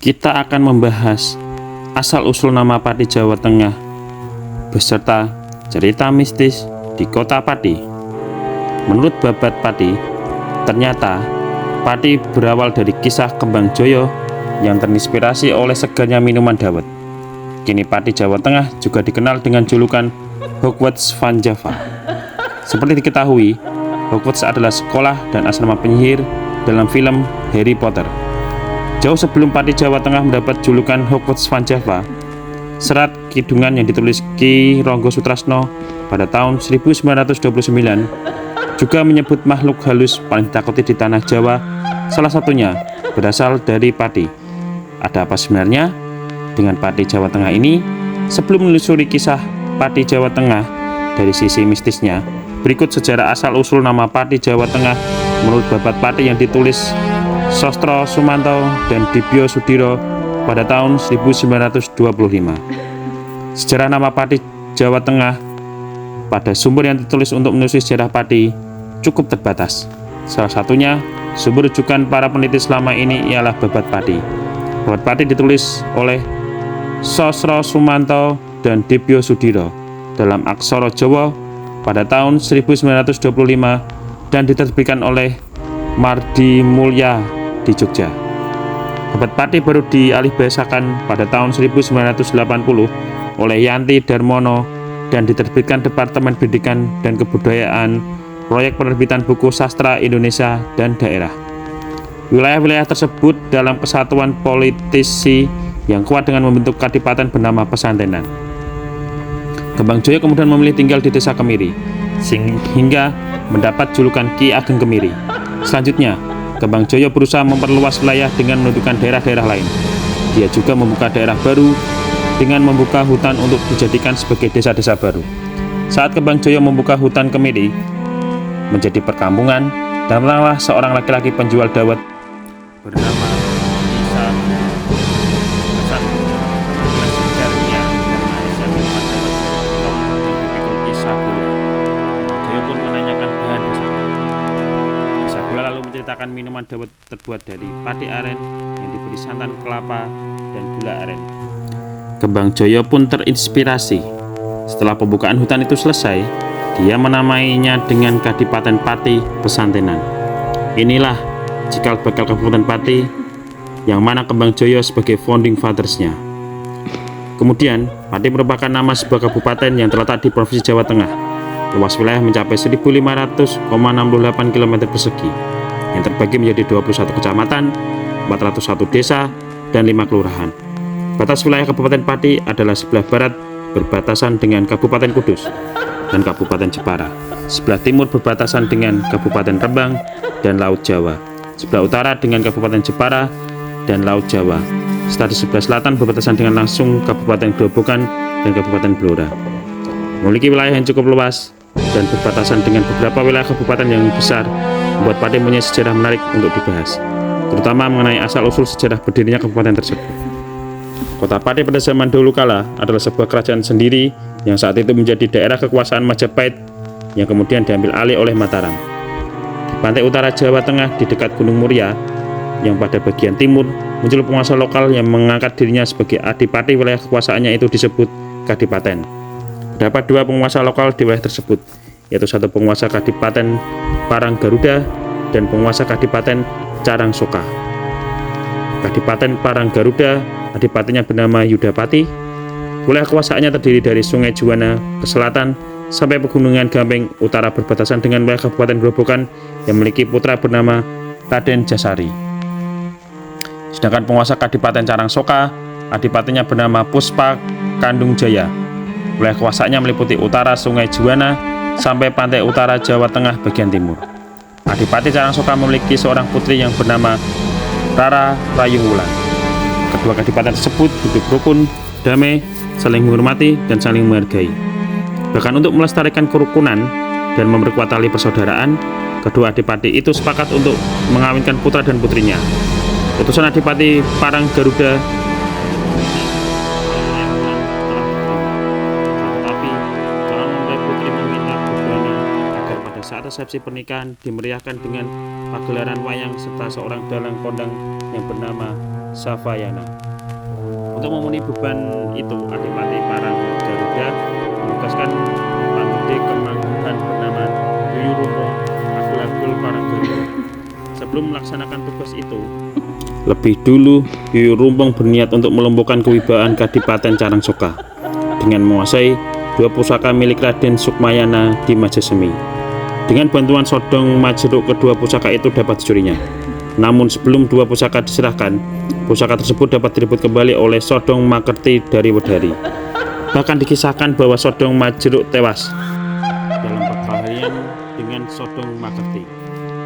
kita akan membahas asal-usul nama Pati Jawa Tengah beserta cerita mistis di kota Pati. Menurut Babat Pati, ternyata Pati berawal dari kisah Kembang Joyo yang terinspirasi oleh segarnya minuman dawet. Kini Pati Jawa Tengah juga dikenal dengan julukan Hogwarts Van Java. Seperti diketahui, Hogwarts adalah sekolah dan asrama penyihir dalam film Harry Potter. Jauh sebelum Pati Jawa Tengah mendapat julukan Hogwarts Van Java, serat kidungan yang ditulis Ki Ronggo Sutresno pada tahun 1929 juga menyebut makhluk halus paling ditakuti di tanah Jawa, salah satunya berasal dari Pati. Ada apa sebenarnya dengan Pati Jawa Tengah ini? Sebelum menelusuri kisah Pati Jawa Tengah dari sisi mistisnya, berikut sejarah asal-usul nama Pati Jawa Tengah menurut Babat Pati yang ditulis Sostro Sumanto dan Dibyo Sudiro pada tahun 1925. Sejarah nama Pati Jawa Tengah pada sumber yang ditulis untuk menelusuri sejarah Pati cukup terbatas. Salah satunya sumber rujukan para peneliti selama ini ialah Babat Pati. Babat Pati ditulis oleh Sostro Sumanto dan Dibyo Sudiro dalam aksara Jawa pada tahun 1925 dan diterbitkan oleh Mardi Mulya di Jogja. Babat Pati baru dialihbahasakan pada tahun 1980 oleh Yanti Darmono dan diterbitkan Departemen Pendidikan dan Kebudayaan, proyek penerbitan buku sastra Indonesia dan daerah. Wilayah-wilayah tersebut dalam kesatuan politisi yang kuat dengan membentuk kadipaten bernama Pesantenan. Kembang Joyo kemudian memilih tinggal di desa Kemiri, sehingga mendapat julukan Ki Ageng Kemiri. Selanjutnya, Kembang Joyo berusaha memperluas wilayah dengan menentukan daerah-daerah lain. Dia juga membuka daerah baru dengan membuka hutan untuk dijadikan sebagai desa-desa baru. Saat Kembang Joyo membuka hutan Kemiri menjadi perkampungan, datanglah seorang laki-laki penjual dawet bernama Isa Hasan. Joyo pun menanyakan bahan lalu menceritakan minuman dawet terbuat dari padi aren yang diberi santan kelapa dan gula aren. Kembang Joyo pun terinspirasi. Setelah pembukaan hutan itu selesai, dia menamainya dengan Kadipaten Pati Pesantenan. Inilah cikal bakal Kabupaten Pati yang mana Kembang Joyo sebagai founding fathers-nya. Kemudian, Pati merupakan nama sebuah kabupaten yang terletak di Provinsi Jawa Tengah. Luas wilayah mencapai 1.500,68 km persegi yang terbagi menjadi 21 kecamatan, 401 desa, dan 5 kelurahan. Batas wilayah Kabupaten Pati adalah sebelah barat berbatasan dengan Kabupaten Kudus dan Kabupaten Jepara, sebelah timur berbatasan dengan Kabupaten Rembang dan Laut Jawa, sebelah utara dengan Kabupaten Jepara dan Laut Jawa, serta di sebelah selatan berbatasan dengan langsung Kabupaten Grobogan dan Kabupaten Blora. Memiliki wilayah yang cukup luas dan berbatasan dengan beberapa wilayah kabupaten yang besar, membuat Pati punya sejarah menarik untuk dibahas, terutama mengenai asal-usul sejarah berdirinya kabupaten tersebut. Kota Pati pada zaman dahulu kala adalah sebuah kerajaan sendiri yang saat itu menjadi daerah kekuasaan Majapahit yang kemudian diambil alih oleh Mataram. Di pantai utara Jawa Tengah di dekat Gunung Muria yang pada bagian timur muncul penguasa lokal yang mengangkat dirinya sebagai adipati. Wilayah kekuasaannya itu disebut Kadipaten. Terdapat dua penguasa lokal di wilayah tersebut, yaitu satu penguasa Kadipaten Parang Garuda dan penguasa Kadipaten Carang Soka. Kadipaten Parang Garuda, adipatinya bernama Yudapati. Wilayah kekuasaannya terdiri dari Sungai Juwana ke selatan sampai Pegunungan Gamping utara berbatasan dengan wilayah Kabupaten Grobogan yang memiliki putra bernama Raden Jasari. Sedangkan penguasa Kadipaten Carang Soka, adipatinya bernama Puspa Kandung Jaya. Wilayah kekuasaannya meliputi utara Sungai Juwana sampai pantai utara Jawa Tengah bagian timur. Adipati Carang Soka memiliki seorang putri yang bernama Rara Rayung Wulan. Kedua kadipaten tersebut hidup rukun, damai, saling menghormati dan saling menghargai. Bahkan untuk melestarikan kerukunan dan memperkuat tali persaudaraan, kedua adipati itu sepakat untuk mengawinkan putra dan putrinya. Putusan Adipati Parang Garuda saat resepsi pernikahan dimeriahkan dengan pagelaran wayang serta seorang dalang kondang yang bernama Savayana. Untuk memenuhi beban itu, Adipati Parang Garuda menugaskan Panggede Kemangguhan bernama Yuyurumpung Agul-Agul Parang Garuda. Sebelum melaksanakan tugas itu, lebih dulu Yuyurumpung berniat untuk melumpuhkan kewibawaan Kadipaten Carangsoka dengan menguasai 2 pusaka milik Raden Sukmayana di Majasemi. Dengan bantuan Sodong Majeruk, kedua pusaka itu dapat dicurinya. Namun sebelum 2 pusaka diserahkan, pusaka tersebut dapat direbut kembali oleh Sodong Makerti dari Wedari. Bahkan dikisahkan bahwa Sodong Majeruk tewas dalam perkelahian dengan Sodong Makerti.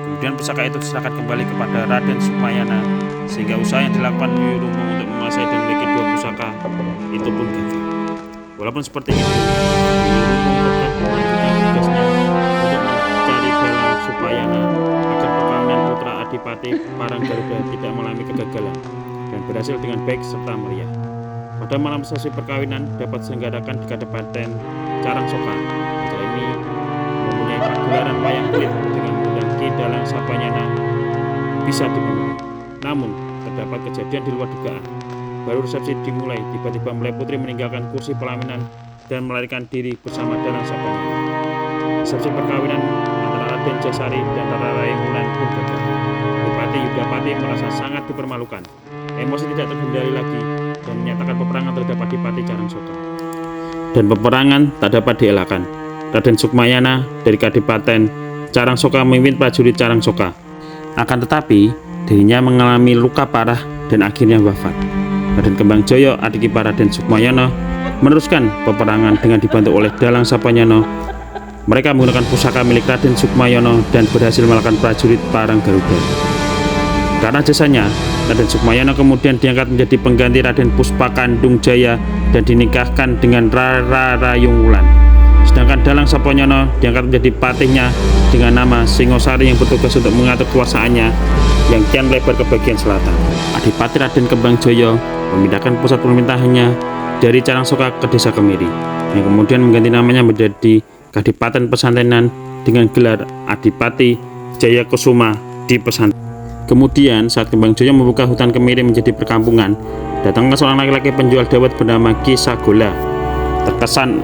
Kemudian pusaka itu diserahkan kembali kepada Raden Sukmayana, sehingga usaha yang dilakukan Yuyurumpung untuk menguasai dan memiliki 2 pusaka itu pun gagal. Walaupun seperti itu, Yuyurumpung tetap melanjutkan tugasnya untuk mencari Dalang Supayana agar perkawinan putra Adipati Parang Garuda tidak mengalami kegagalan dan berhasil dengan baik serta meriah. Pada malam sesi perkawinan dapat diselenggarakan di Kadipaten Carangsoka. Acara ini mempunyai pagelaran wayang kulit dengan mengundang Ki Dalang Sapanyana bisa dipenuhi. Namun terdapat kejadian di luar dugaan. Baru resepsi dimulai, tiba-tiba Mleh Putri meninggalkan kursi pelaminan dan melarikan diri bersama Dalang Sapanyana. Resepsi perkawinan antara Raden Jasari dan Rara Raimulan pun gagal. Bupati Yudapati merasa sangat dipermalukan. Emosi tidak terkendali lagi dan menyatakan peperangan terhadap Adipati Carangsoka. Dan peperangan tak dapat dielakkan. Raden Sukmayana dari Kadipaten Carangsoka memimpin prajurit Carangsoka. Akan tetapi dirinya mengalami luka parah dan akhirnya wafat. Raden Kembangjoyo, adik ipar Raden Sukmayana, meneruskan peperangan dengan dibantu oleh Dalang Sapanyana. Mereka menggunakan pusaka milik Raden Sukmayana dan berhasil mengalahkan prajurit Parang Garuda. Karena jasanya, Raden Sukmayana kemudian diangkat menjadi pengganti Raden Puspakandung Jaya dan dinikahkan dengan Rara Rayung Wulan. Sedangkan Dalang Sapanyana diangkat menjadi patihnya dengan nama Singosari yang bertugas untuk mengatur kekuasaannya yang kian melebar ke bagian selatan. Adipati Raden Kembangjoyo memindahkan pusat pemerintahannya dari Carangsoka ke Desa Kemiri, yang kemudian mengganti namanya menjadi Kadipaten Pesantenan dengan gelar Adipati Jayakusuma di Pesantren. Kemudian saat Kembangjoyo membuka hutan Kemiri menjadi perkampungan, datanglah seorang laki-laki penjual dawet bernama Ki Sagola. Terkesan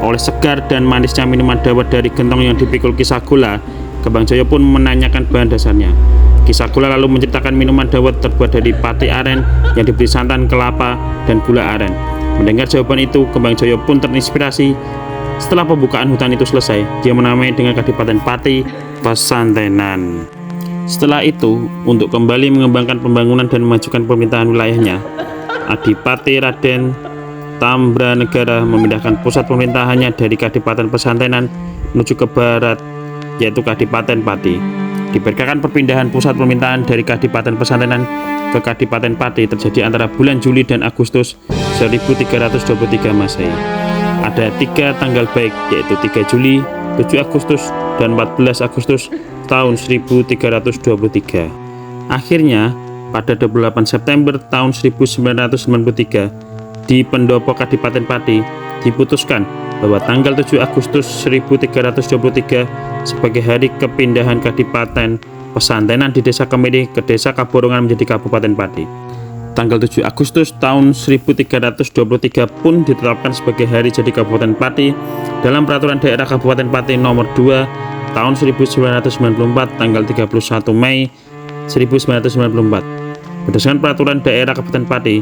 oleh segar dan manisnya minuman dawet dari gentong yang dipikul Ki Sagola, Kembangjoyo pun menanyakan bahan dasarnya. Ki Sagola lalu menceritakan minuman dawet terbuat dari pati aren yang diberi santan, kelapa, dan gula aren. Mendengar jawaban itu, Kembangjoyo pun terinspirasi. Setelah pembukaan hutan itu selesai, dia menamai dengan Kadipaten Pati Pesantenan. Setelah itu, untuk kembali mengembangkan pembangunan dan memajukan pemerintahan wilayahnya, Adipati Raden Tambranegara memindahkan pusat pemerintahannya dari Kadipaten Pesantenan menuju ke barat, yaitu Kadipaten Pati. Diperkirakan perpindahan pusat pemerintahan dari Kadipaten Pesantenan ke Kadipaten Pati terjadi antara bulan Juli dan Agustus 1323 Masehi. Ada 3 tanggal baik, yaitu 3 Juli, 7 Agustus, dan 14 Agustus tahun 1323. Akhirnya, pada 28 September tahun 1993, di Pendopo Kadipaten Pati diputuskan bahwa tanggal 7 Agustus 1323 sebagai hari kepindahan Kadipaten Pesantenan di Desa Kemiri ke Desa Kaborongan menjadi Kabupaten Pati. Tanggal 7 Agustus tahun 1323 pun ditetapkan sebagai hari jadi Kabupaten Pati dalam Peraturan Daerah Kabupaten Pati nomor 2 tahun 1994 tanggal 31 Mei 1994. Berdasarkan Peraturan Daerah Kabupaten Pati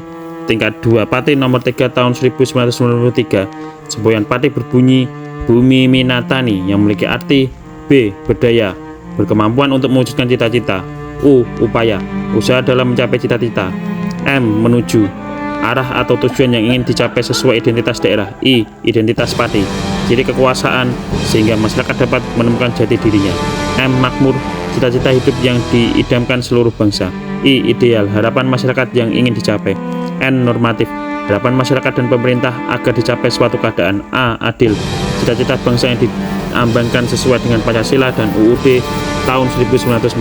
tingkat 2 Pati nomor 3 tahun 1993, semboyan Pati berbunyi Bumi Minatani yang memiliki arti B. Berdaya, berkemampuan untuk mewujudkan cita-cita, U. Upaya, usaha dalam mencapai cita-cita, M. Menuju, arah atau tujuan yang ingin dicapai sesuai identitas daerah, I. Identitas Pati, ciri kekuasaan sehingga masyarakat dapat menemukan jati dirinya, M. Makmur, cita-cita hidup yang diidamkan seluruh bangsa, I. Ideal, harapan masyarakat yang ingin dicapai, N. Normatif, harapan masyarakat dan pemerintah agar dicapai suatu keadaan, A. Adil, cita-cita bangsa yang diambangkan sesuai dengan Pancasila dan UUD tahun 1945,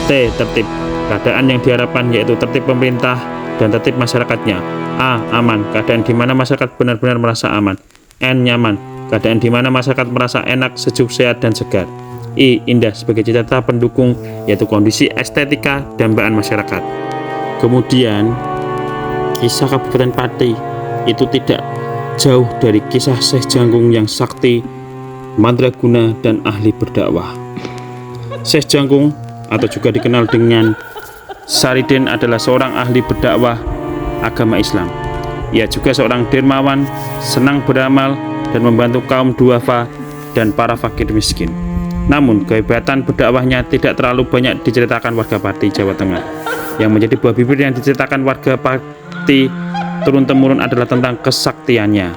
T. Tertib, keadaan yang diharapkan yaitu tertib pemerintah dan tertib masyarakatnya, A. Aman, keadaan di mana masyarakat benar-benar merasa aman, N. Nyaman, keadaan di mana masyarakat merasa enak, sejuk, sehat, dan segar, I. Indah, sebagai cita-cita pendukung yaitu kondisi estetika dambaan masyarakat. Kemudian kisah Kabupaten Pati itu tidak jauh dari kisah Syekh Jangkung yang sakti, mandraguna, dan ahli berdakwah. Syekh Jangkung atau juga dikenal dengan Saridin adalah seorang ahli berdakwah agama Islam. Ia juga seorang dermawan, senang beramal, dan membantu kaum duafa dan para fakir miskin. Namun kehebatan berdakwahnya tidak terlalu banyak diceritakan warga Pati, Jawa Tengah. Yang menjadi buah bibir yang diceritakan warga Pati turun-temurun adalah tentang kesaktiannya.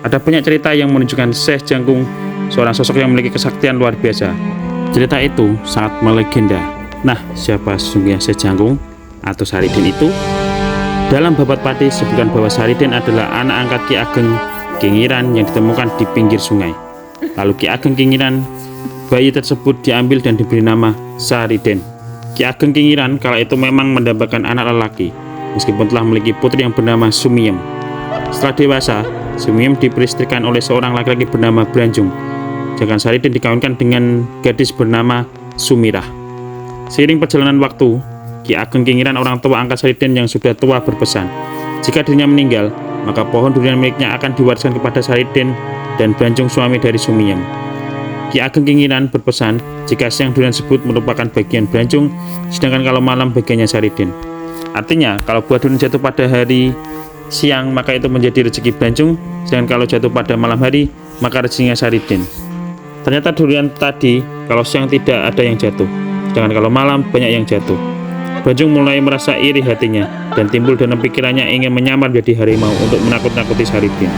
Ada banyak cerita yang menunjukkan Syekh Jangkung seorang sosok yang memiliki kesaktian luar biasa. Cerita itu sangat melegenda. Nah, siapa sesungguhnya Syekh Jangkung atau Saridin itu? Dalam Babat Pati disebutkan bahwa Saridin adalah anak angkat Ki Ageng Kingiran yang ditemukan di pinggir sungai. Lalu Ki Ageng Kingiran, bayi tersebut diambil dan diberi nama Saridin. Ki Ageng Kingiran kala itu memang mendambakan anak lelaki, meskipun telah memiliki putri yang bernama Sumiem. Setelah dewasa, Sumiem diperistrikan oleh seorang laki-laki bernama Branjung, sedangkan Saridin dikawinkan dengan gadis bernama Sumirah. Seiring perjalanan waktu, Ki Ageng Kingiran orang tua angkat Saridin yang sudah tua berpesan, jika dirinya meninggal, maka pohon durian miliknya akan diwariskan kepada Saridin dan Branjung suami dari Sumiem. Ki Ageng Kingiran berpesan jika siang durian tersebut merupakan bagian Branjung, sedangkan kalau malam bagiannya Saridin. Artinya, kalau buah durian jatuh pada hari siang, maka itu menjadi rezeki Branjung, sedangkan kalau jatuh pada malam hari, maka rezekinya Saridin. Ternyata durian tadi, kalau siang tidak ada yang jatuh, sedangkan kalau malam banyak yang jatuh. Branjung mulai merasa iri hatinya, dan timbul dalam pikirannya ingin menyamar menjadi harimau untuk menakut-nakuti Saridin.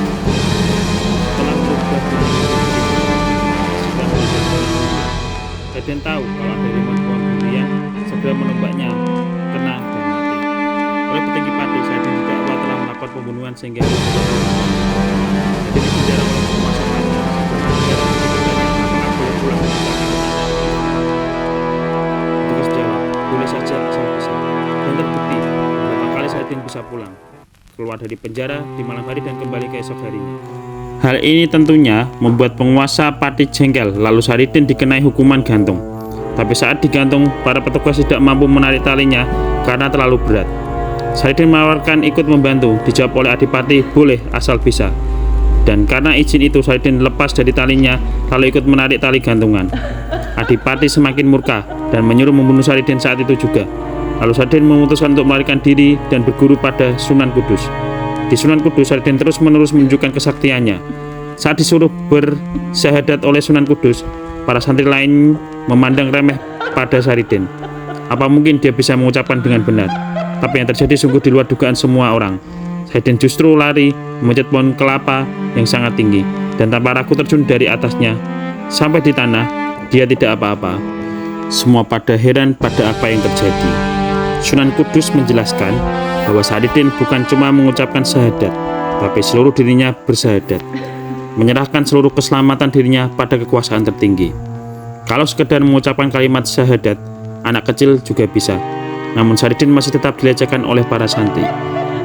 Saridin tahu kalau ada harimau di pohon durian, segera menembaknya, kena dan mati. Oleh petinggi Pati, Saridin didakwa telah melakukan pembunuhan sehingga jadi dipenjara oleh penguasa Pati. Petugas jawab, boleh saja asal bisa. Dan terbukti beberapa kali Saridin bisa pulang, keluar dari penjara di malam hari dan kembali ke esok harinya. Hal ini tentunya membuat penguasa Pati jengkel, lalu Saridin dikenai hukuman gantung. Tapi saat digantung, para petugas tidak mampu menarik talinya karena terlalu berat. Saridin menawarkan ikut membantu, dijawab oleh Adipati, boleh asal bisa. Dan karena izin itu, Saridin lepas dari talinya, lalu ikut menarik tali gantungan. Adipati semakin murka dan menyuruh membunuh Saridin saat itu juga. Lalu Saridin memutuskan untuk melarikan diri dan berguru pada Sunan Kudus. Di Sunan Kudus, Saridin terus-menerus menunjukkan kesaktiannya. Saat disuruh bersyahadat oleh Sunan Kudus, para santri lain memandang remeh pada Saridin. Apa mungkin dia bisa mengucapkan dengan benar? Tapi yang terjadi sungguh di luar dugaan semua orang. Saridin justru lari memanjat pohon kelapa yang sangat tinggi, dan tanpa ragu terjun dari atasnya. Sampai di tanah, dia tidak apa-apa. Semua pada heran pada apa yang terjadi. Sunan Kudus menjelaskan bahwa Saridin bukan cuma mengucapkan syahadat, tapi seluruh dirinya bersyahadat, menyerahkan seluruh keselamatan dirinya pada kekuasaan tertinggi. Kalau sekedar mengucapkan kalimat syahadat, anak kecil juga bisa. Namun Saridin masih tetap dilecehkan oleh para santri.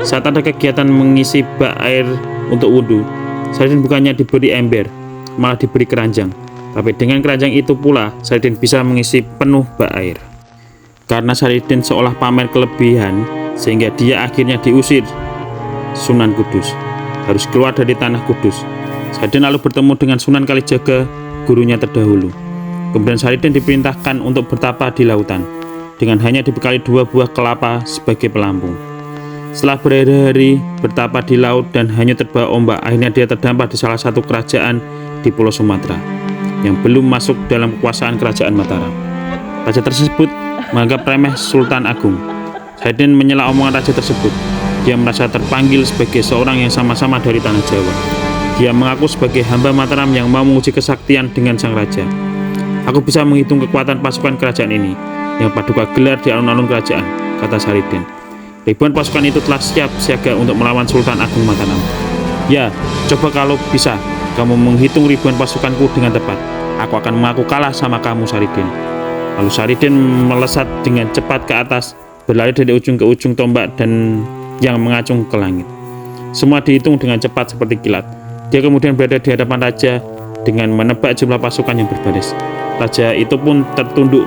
Saat ada kegiatan mengisi bak air untuk wudhu, Saridin bukannya diberi ember, malah diberi keranjang. Tapi dengan keranjang itu pula, Saridin bisa mengisi penuh bak air. Karena Saridin seolah pamer kelebihan, sehingga dia akhirnya diusir Sunan Kudus, harus keluar dari tanah Kudus. Saridin lalu bertemu dengan Sunan Kalijaga, gurunya terdahulu. Kemudian Saridin diperintahkan untuk bertapa di lautan, dengan hanya dibekali 2 buah kelapa sebagai pelampung. Setelah berhari-hari bertapa di laut dan hanya terbawa ombak, akhirnya dia terdampar di salah satu kerajaan di Pulau Sumatera yang belum masuk dalam kekuasaan kerajaan Mataram. Raja tersebut menganggap remeh Sultan Agung. Saridin menyela omongan raja tersebut. Dia merasa terpanggil sebagai seorang yang sama-sama dari tanah Jawa. Dia mengaku sebagai hamba Mataram yang mau menguji kesaktian dengan sang raja. Aku bisa menghitung kekuatan pasukan kerajaan ini yang paduka gelar di alun-alun kerajaan, kata Saridin. Ribuan pasukan itu telah siap siaga untuk melawan Sultan Agung Mataram. Ya, coba kalau bisa kamu menghitung ribuan pasukanku dengan tepat, aku akan mengaku kalah sama kamu, Saridin. Lalu Saridin melesat dengan cepat ke atas, berlari dari ujung ke ujung tombak dan yang mengacung ke langit. Semua dihitung dengan cepat seperti kilat. Dia kemudian berada di hadapan raja dengan menebak jumlah pasukan yang berbaris. Raja itu pun tertunduk,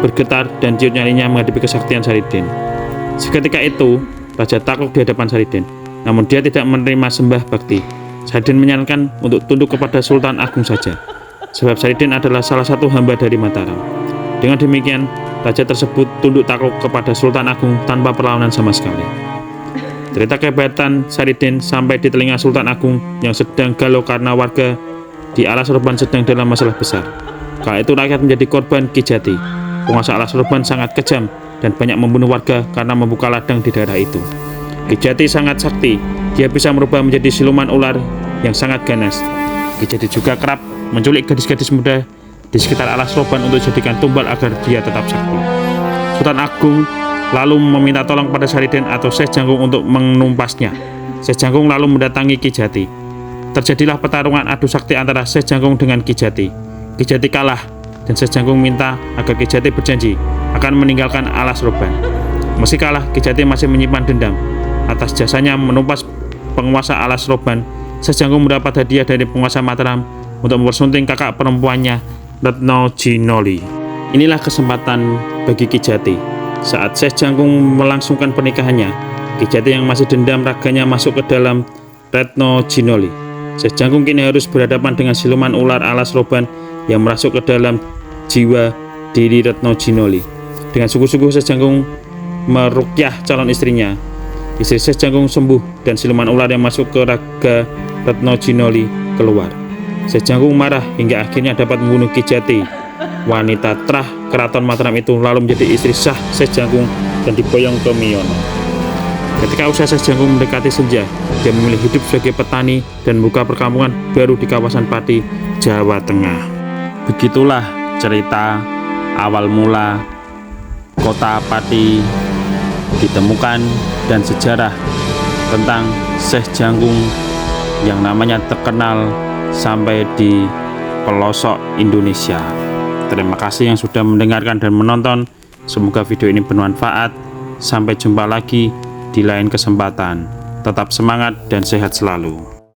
bergetar dan ciut nyalinya menghadapi kesaktian Saridin. Seketika itu, raja takluk di hadapan Saridin. Namun dia tidak menerima sembah bakti. Saridin menyarankan untuk tunduk kepada Sultan Agung saja, sebab Saridin adalah salah satu hamba dari Mataram. Dengan demikian, raja tersebut tunduk takluk kepada Sultan Agung tanpa perlawanan sama sekali. Cerita kehebatan Saridin sampai di telinga Sultan Agung yang sedang galau karena warga di Alas Sorban sedang dalam masalah besar. Kala itu rakyat menjadi korban Ki Jati. Penguasa Alas Sorban sangat kejam dan banyak membunuh warga karena membuka ladang di daerah itu. Ki Jati sangat sakti, dia bisa merubah menjadi siluman ular yang sangat ganas. Ki Jati juga kerap menculik gadis-gadis muda di sekitar Alas Sorban untuk dijadikan tumbal agar dia tetap sakti. Sultan Agung lalu meminta tolong pada Saridin atau Syekh Jangkung untuk menumpasnya. Syekh Jangkung lalu mendatangi Ki Jati. Terjadilah pertarungan adu sakti antara Syekh Jangkung dengan Ki Jati. Ki Jati kalah dan Syekh Jangkung minta agar Ki Jati berjanji akan meninggalkan Alas Sorban. Meski kalah, Ki Jati masih menyimpan dendam atas jasanya menumpas penguasa Alas Sorban. Syekh Jangkung mendapat hadiah dari penguasa Mataram untuk mempersunting kakak perempuannya, Retno Jinoli. Inilah kesempatan bagi Ki Jati. Saat Syekh Jangkung melangsungkan pernikahannya, Ki Jati yang masih dendam raganya masuk ke dalam Retno Jinoli. Syekh Jangkung kini harus berhadapan dengan siluman ular Alas Sorban yang merasuk ke dalam jiwa diri Retno Jinoli. Dengan sungguh-sungguh Syekh Jangkung meruqyah calon istrinya. Istri Syekh Jangkung sembuh dan siluman ular yang masuk ke raga Retno Jinoli keluar. Syekh Jangkung marah hingga akhirnya dapat membunuh Ki Jati. Wanita terah keraton Mataram itu lalu menjadi istri sah Syekh Jangkung dan diboyong ke Miono. Ketika usia Syekh Jangkung mendekati senja, dia memilih hidup sebagai petani dan membuka perkampungan baru di kawasan Pati, Jawa Tengah. Begitulah cerita awal mula kota Pati ditemukan dan sejarah tentang Syekh Jangkung yang namanya terkenal sampai di pelosok Indonesia. Terima kasih yang sudah mendengarkan dan menonton. Semoga video ini bermanfaat. Sampai jumpa lagi di lain kesempatan. Tetap semangat dan sehat selalu.